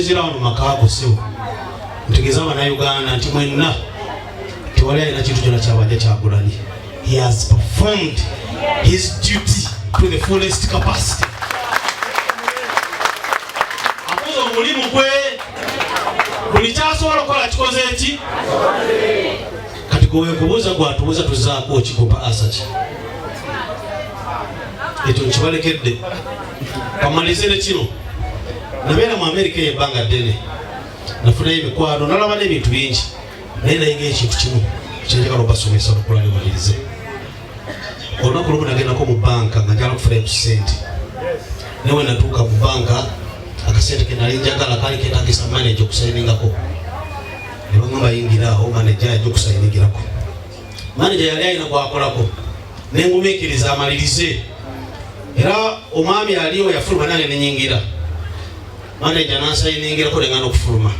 Zirano makako sio mtegezama na Uganda nti mwenna tewali alina kintu kyonna kyabadde kyagulanye. He has performed his duty to the fullest capacity. Akoze omulimu gwe buli kyasobola okukola kikoze eki kati gwe kubuuza gwatubuuza tuzaako okikupa asaki ekyo nkibalekedde kamalize ne kino. Nabeera mu America y'ebbanga ddene nafunayo emikwano nalaba n'ebintu bingi naye naye ng'ekintu kimu kyenjagala obasomesa olukola libalirize. Olunaku lumu nagendako mu banka nga njagala okufunayo ku ssente naye we natuuka mu banka akasente ke nali njagala kaali keetagisa manager okusayiningako ne baŋŋamba yingira awo manager yajja okusayiningirako. Manager yali alina gwakolako ne ngumiikiriza amalirize era omwami aliwo yafuluma nange ne nyingira. Manager n'asayiningirako ne ngana okufuluma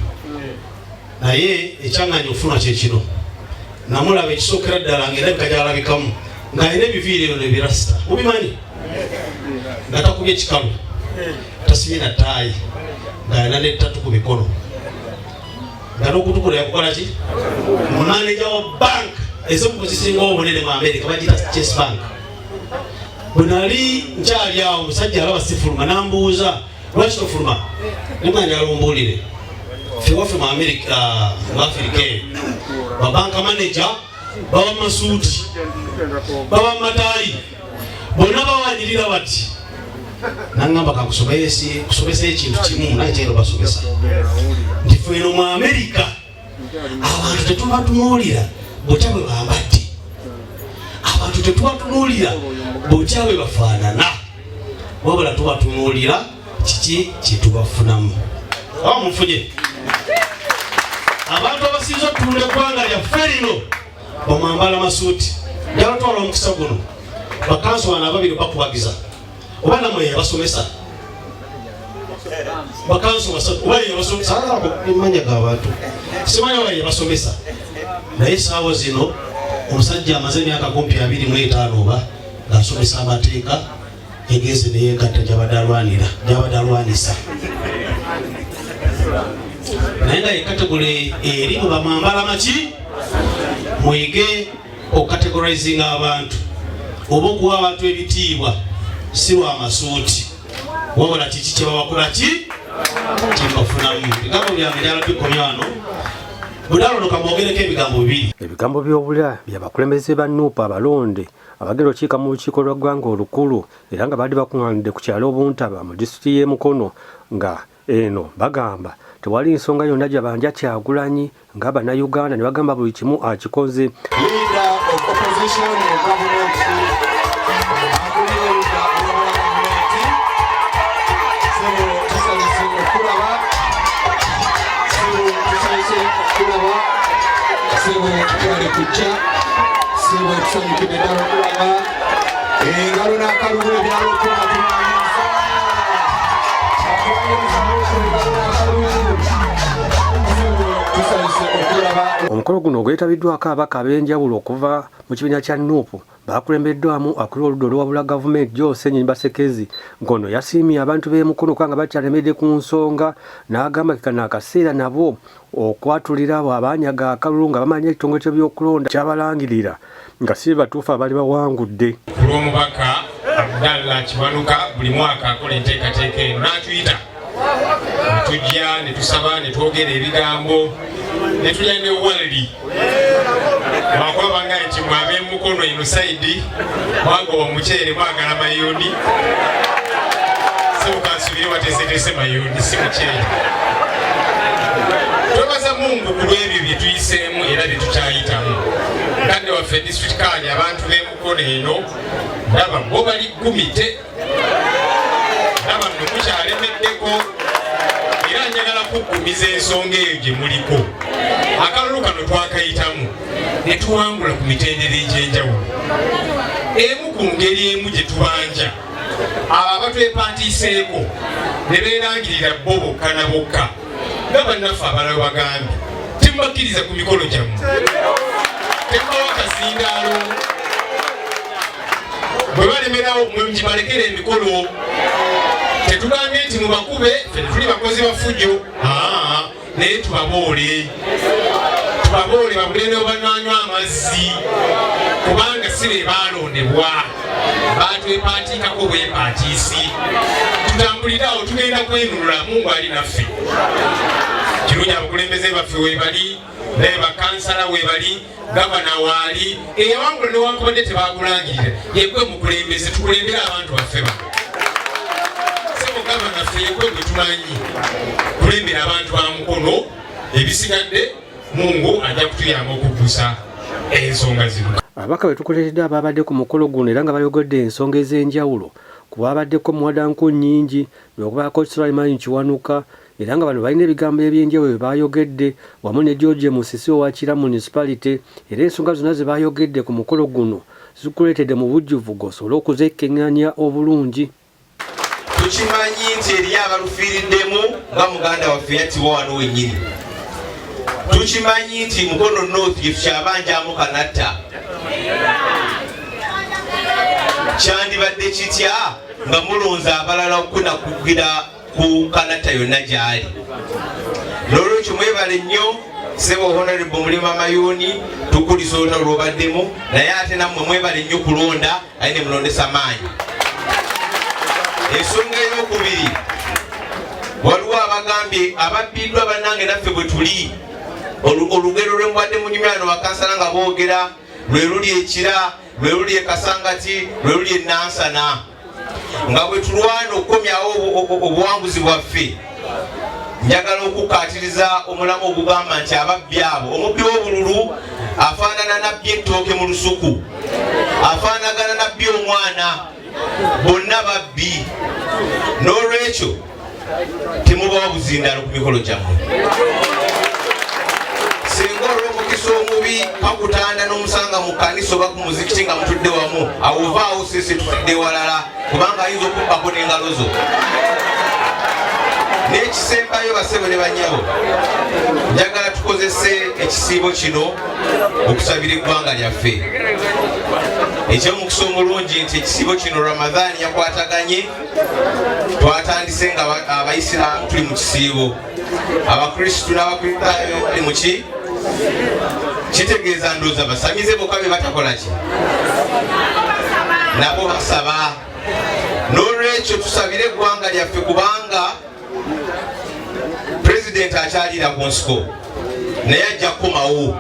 naye ekyaŋŋanya okufuluma kye kino namulaba ekisookera ddala ng'erabika gy'alabikamu ng'alina ebiviiri ne birasita mubimanyi nga takubye ekikalu tasibye na ttaayi ng'alina n'ettatu ku mikono nga n'okutukula yakukola ki. Manager wa bank ezimu kuzisingawo obunene mu America bagiyita Chase Bank. Bwe nali nkyali awo omusajja alaba sifuluma n'ambuuza lwaki tofuluma nemanya alumbuulire ffe waffe mu America mu Africa babanka manager baba masuuti baba mataayi bonna bawanyirira bati naŋŋamba kakusomesa ekintu kimu naye kyero basomesa nti ffe eno mu America abantu tetuba tunuulira botya bwe bambadde, abantu tetuba tunuulira botya bwe bafaanana, wabula tuba tunuulira kiki kyetubafunamu. Awo mufunye abantu abasinza okutunda eggwanga lyaffe lino bamwambala masuuti njala twala omukisa guno bakanso bano ababiri bakubagiza oba namwe yabasomesa bakanso oba yabasomesa emanya g'abantu simanya oba yabasomesa naye saawa zino omusajja amaze emyaka kumpi 25 oba ng'asomesa amateeka egeze neyegatta gyabadde alwanisa naye nga yekategole eri bwe bamwambala maki mwege okukategorizinga abantu oba okuwa abantu ebitiibwa si lwa masuuti wabula kiki kye babakola ki kibafunamu. Ebigambo byange byalabikomya wano budalo kamwogereko ebigambo bibiri. Ebigambo by'obula by'abakulembeze ba NUP abalonde abagenda okiika mu lukiiko lw'eggwanga olukulu era nga baali bakuŋŋaanidde ku kyalo Obuntaba mu disitulikiti y'e Mukono nga eno bagamba tewali nsonga yonna gye banja Kyagulanyi nga bannayuganda ne bagamba buli kimu akikoze. Omukolo guno gwetabiddwako abaka ab'enjawulo okuva mu kibiina kya NUP bakulembeddwamu akuli oludda olwawabula gavumenti Jose Basekezi ngono yasiimye abantu b'e Mukono kubanga bakyalemedde ku nsonga n'agamba kano akaseera nabo okwatulira abo abanyaga akalulu nga bamanya ekitongole ky'ebyokulonda kyabalangirira nga si batuufu abali bawangudde. Olw'omubaka Abdallah Kiwanuka buli mwaka akola enteekateeka eno n'atuyita netujja ne tusaba ne twogera ebigambo ne tulya ne walli wakwabanga nti mwabe Mukono eno saidi mwagoba omuceere mwagala mayoni sebukansubire wateeseteese mayoni si muceere. Twebaza Mungu ku lw'ebyo bye tuyiseemu era bye tukyayitamu. Kadde waffe district kali abantu b'e Mukono eno ndaba bo bali gumite ndaba nno mukyalemeddeko era njagala kuggumiza ensonga eyo gye muliko. Akalulu kano twakayitamu ne tuwangula ku mitendera egy'enjawulo emu ku ngeri emu gye tubanja abo abatwepantiiseeko ne beerangirira bo bokka na bokka nga bannaffe abalala bagambye temubakkiriza ku mikolo gyammwe temubawa kasindaalo bwe balemerawo mwe mugibalekera emikolo Tetugambye nti mubakube ffe tuli bakozi bafujjo naye tubaboole babulene obananywa amazzi kubanga si be balondebwa batwepatiikako bwepatiisi tutambulirawo tugenda kwenunula Mungu ali naffe kirungi abakulembeze baffe webali naye bakansala webali gavana waali eyawangula newankubadde tebagulangirira yegwe mukulembeze tukulembera abantu baffe bano sebo gavana ffe yegwe gwe tumanyi kulembera abantu ba Mukono ebisigadde Mungu ajja kutuyamba okugusa ensonga zino. Ababaka betukoleredde ababadde ku mukolo guno era nga bayogedde ensonga ez'enjawulo ku babaddeko muwadanko nnyingi okubaako Sulaiman Kiwanuka era nga bano balina ebigambo ebyenjawulo bye bayogedde wamu ne George Musisi owa Kira Municipality era ensonga zonna ze bayogedde ku mukolo guno zikuleetedde mu bujjuvu gosobola okuzeekenganya obulungi. Tukimanyi nti eriyo abalufiiriddemu nga muganda waffe yatibwa wano wennyini. Tukimanyi nti Mukono North yetukyabanjamu Kanatta. Kyandibadde kitya nga mulonza abalala okunakugira ku Kanatta yonna gyali. N'olwekyo mwebale nnyo Sebo Honorable Mulima Mayuni tukulisa olwobaddemu naye ate nammwe mwebale nnyo kulonda aye ne mulondesa maanyi. Ensonga ey'okubiri waliwo abagambye ababbiddwa bannange naffe bwe tuli olugero lwembwadde mu nyumyano bakansala nga boogera lwe luli Ekira lwe luli Kasangati lwe luli Nansana nga bwe tulwana okukomyawo obuwanguzi bwaffe. Njagala okukaatiriza omulamu ogugamba nti ababbi abo omubbi w'obululu afaanana nabbi ettooke mu lusuku afaanagana nabbi omwana bonna babbi. N'olwekyo temubawa buzindalo ku mikolo gyammwe. Singa olw'omukisa omubi kakutanda n'omusanga mu kkanisa oba ku muzikiti nga mutudde wamu awovaawo sisi tutudde walala kubanga ayinza okubbako n'engalo zo. N'ekisembayo basebo ne bannyabo njagala tukozese ekisiibo kino okusabira eggwanga lyaffe. Ekyomukisa omulungi nti ekisiibo kino Ramadhaani yakwataganye twatandise nga Abayisiraamu tuli mu kisiibo Abakristu n'Abakristaayo bali mu ki kitegeeza ndowooza basamize bokka be batakola ki nabo basaba. N'olwekyo tusabire eggwanga lyaffe kubanga President akyalira ku nsiko naye ajja kukomawo.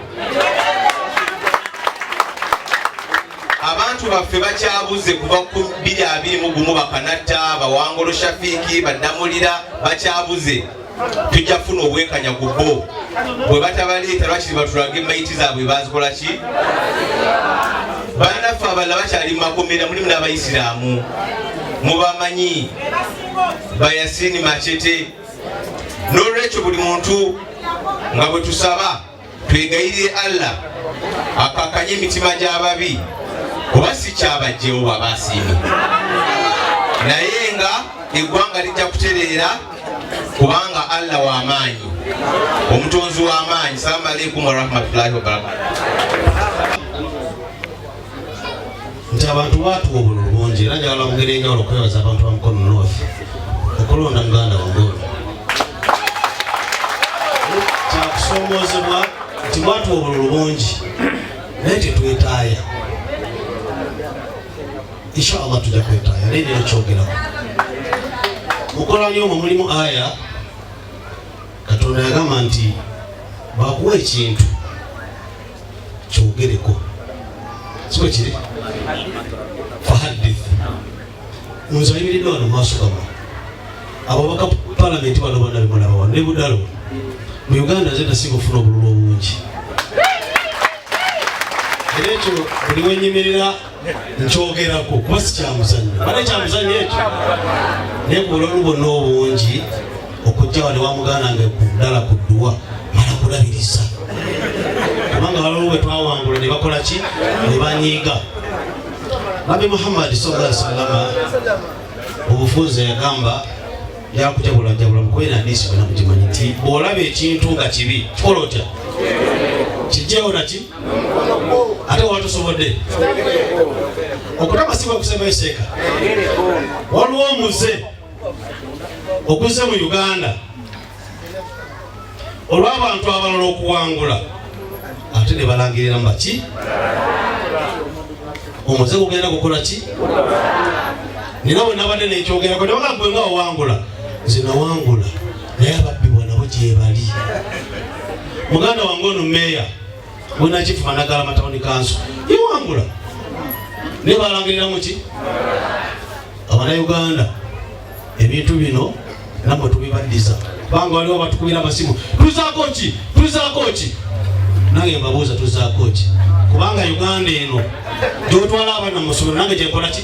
Abantu baffe bakyabuze kuva ku 2021 Bakanatta Bawangolo Shafiiki Baddamulira bakyabuze. Tujja kufuna obwenkanya ku bo bwe batabaleeta lwakiri batulaga emaiti zaabwe bazikola ki. Bannaffe abalala bakyali mu makomera mulimu n'Abayisiraamu mubamanyi Bayasini Machete. N'olwekyo buli muntu nga bwe tusaba twegayirire Allah akakanye emitima gy'ababi kuba si kyabajjewo bw'abasiimi naye nga eggwanga lijja kutereera kubanga Allah w'amaanyi omutonzi w'amaanyi. Salaamu aleikum wa rahmatullahi wa barakatuh. Nti abantu baatuwa obululu bungi era njagala mugere enjawulo okwebaza abantu ba Mukono North okulonda muganda wange kyakusomoozebwa nti baatuwa obululu bungi naye tetwetaaya. Inshallah tujja kwetaaya naye nina kyogerako. Mukolani omwo mulimu aya Katonda yagamba nti bakuwa ekintu kyogereko sikwe kiri fahadith nze ayimiridde wano maaso gama ababaka palamenti bano bonna bemulaba wano ne budalo mu Uganda nze nasinga ofuna obululu obungi era ekyo buli wenyimirira nkyogerako kuba si kyamuzannyo bale kyamuzannyo ekyo naye ku bululu bonna obungi okujja wano wamuganda nga kudala kudduwa mala kulabiriza kubanga balulu bwe twawangula ne bakola ki ne banyiiga. Nabi Muhammad sallallahu alaihi wasallam obufunze yagamba yakujabula jabula mukwena hadisi bwe namukimanyi nti bw'olaba ekintu nga kibi kikola otya kijjewo naki ate watusobodde okutama si bwe kusema eseeka waliwo omuze okuzze mu Uganda olw'abantu abalala okuwangula ate ne balangirira mbaki omuze gugenda gukola ki nina bwe nabadde nekyogerako ne bagambwe nga owangula nze nawangula naye ababbibwa nabo gye bali muganda wange ono meeya wena chifu managala matawuni kanso yewangula ne balangirira mu ki Abannayuganda ebintu bino namwe tubibaddiza banga waliwo batukubira amasimu tuzaako ki nange mbabuuza tuzaako ki kubanga Uganda eno gyotwala abaana mu ssomero nange gyenkola ki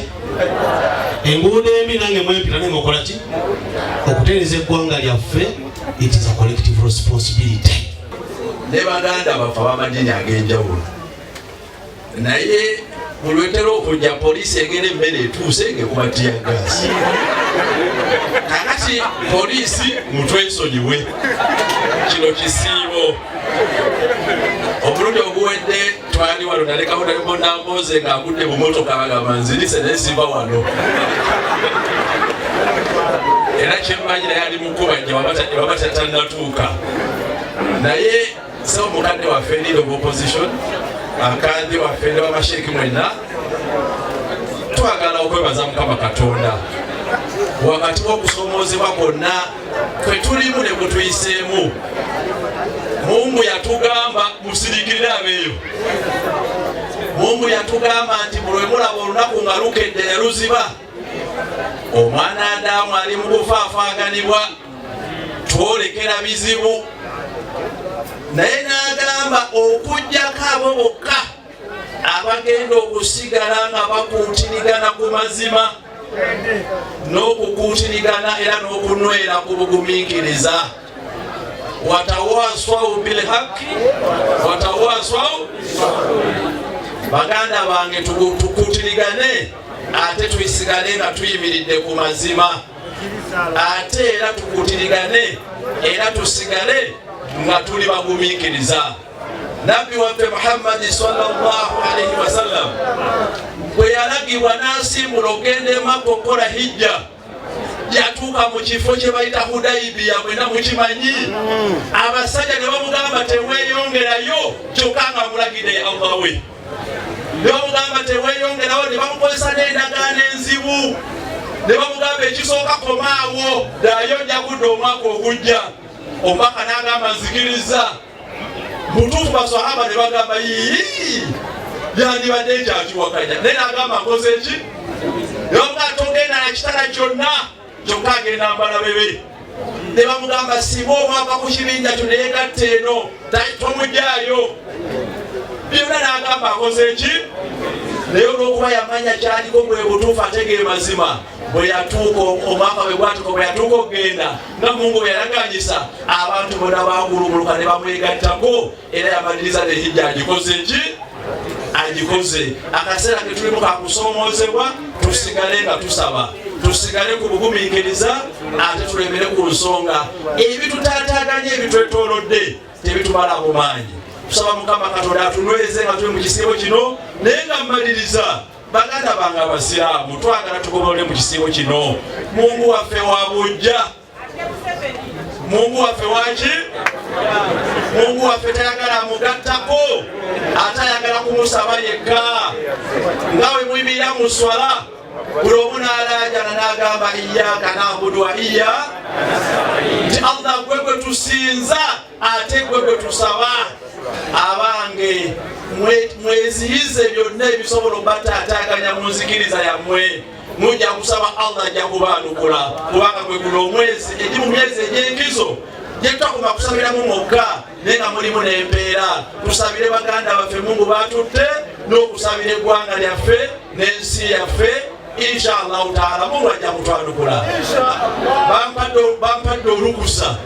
enguudo embi nange mwempita naye mukola ki okutereeza eggwanga lyaffe. It is a collective responsibility. Ne baganda bafa b'amadini ag'enjawulo naye mulwetera okujja poliisi egenda emmere etuuse ngekuba tiyagasi kakati poliisi mutwesonyiwe kino kisiibo. Omulundi oguwedde twali wano nalekaho nalibonamboze ng'agudde mu motoka bagamba nzirise naye simba wano era kyemmanyi naye ali mukuba nje waba tatannatuuka naye sawa mukadde waffe leader of opposition akadde waffe ne bamasheki mwenna twagala okwebaza Mukama Katonda wakati w'okusomoozebwa kwonna kwe tulimu ne kutuyiseemu. Mungu yatugamba musirikirire abeeyo. Mungu yatugamba nti mulwe mulaba olunaku nga lukedde ne luziba omwana Adamu ali mu kufaafaganibwa twolekera bizibu naye n'agamba okujjako abo bokka abagenda okusigala nga bakuutirigana ku mazima n'okukuutirigana era n'okunywera ku bugumiikiriza. Watawaswau bilhaqi watawaswau baganda bange tukuutirigane ate tuyisigale nga tuyimiridde ku mazima ate era tukuutirigane era tusigale nga tuli bagumiikiriza. Nabbi waffe Muhammad sallallahu alaihi wasallam bwe yalagibwa n'asimbula okugenda e Makka okukola hijja yatuuka mu kifo kye bayita Hudaybiya mwena mukimanyi abasajja ne bamugamba teweeyongerayo kyokka nga mulagidde Allah we ne bamugamba teweeyongerayo ne bamukozesa n'endagaano enzibu ne bamugamba ekisooka komaawo ddayo ojja kudda omwaka ogujja omubaka n'agamba nzikiriza mutuufu basahaba ne bagamba yii yandibadde ekyakiwakanya naye n'agamba nkoze eki ne bamugamba togenda na kitala kyonna kyokka agenda mbala bebe ne bamugamba singa omwaka ku kibinja tuneyegatta eno tomujjaayo byonna n'agamba akoze eki naye olw'okuba yamanya kyaliko bwe butuufu ate ge mazima bwe yatuuka omwaka bwe gwatuuka bwe yatuuka okugenda nga Mungu bwe yalaganyisa abantu bonna bagulumuluka ne bamwegattako era yamaliriza ne hijja agikoze eki agikoze. Akaseera ke tulimu kakusoomoozebwa tusigale nga tusaba tusigale ku bugumiikiriza ate tulemere ku nsonga ebitutaataaganya ebitwetoolodde tebitumala mu maanyi. Tusaba Mukama Katonda atunyweze nga tuli mu kisiibo kino naye nga mmaliriza baganda bange abasiraamu twagala tugobole mu kisiibo kino. Mungu waffe wa bujja, Mungu waffe waki, Mungu waffe tayagala amugattako ate ayagala kumusaba yekka nga bwe muyimirira mu swala buli omu n'alaajana n'agamba iyyaka na'budu wa iyyaka nti Allah gwe gwe tusinza ate gwe gwe tusaba. Abange mweziyize byonna ebisobola obataataaganya mu nzikiriza yammwe mujja kusaba Allah ajja kubaanukula kubanga gwe guno omwezi egi mu myezi egy'enkizo gye tutakoma kusabiramu mwokka naye nga mulimu n'empeera. Tusabire baganda baffe Mungu batutte n'okusabira eggwanga lyaffe n'ensi yaffe inshallah taala Mungu ajja kutwanukula. Bampadde olukusa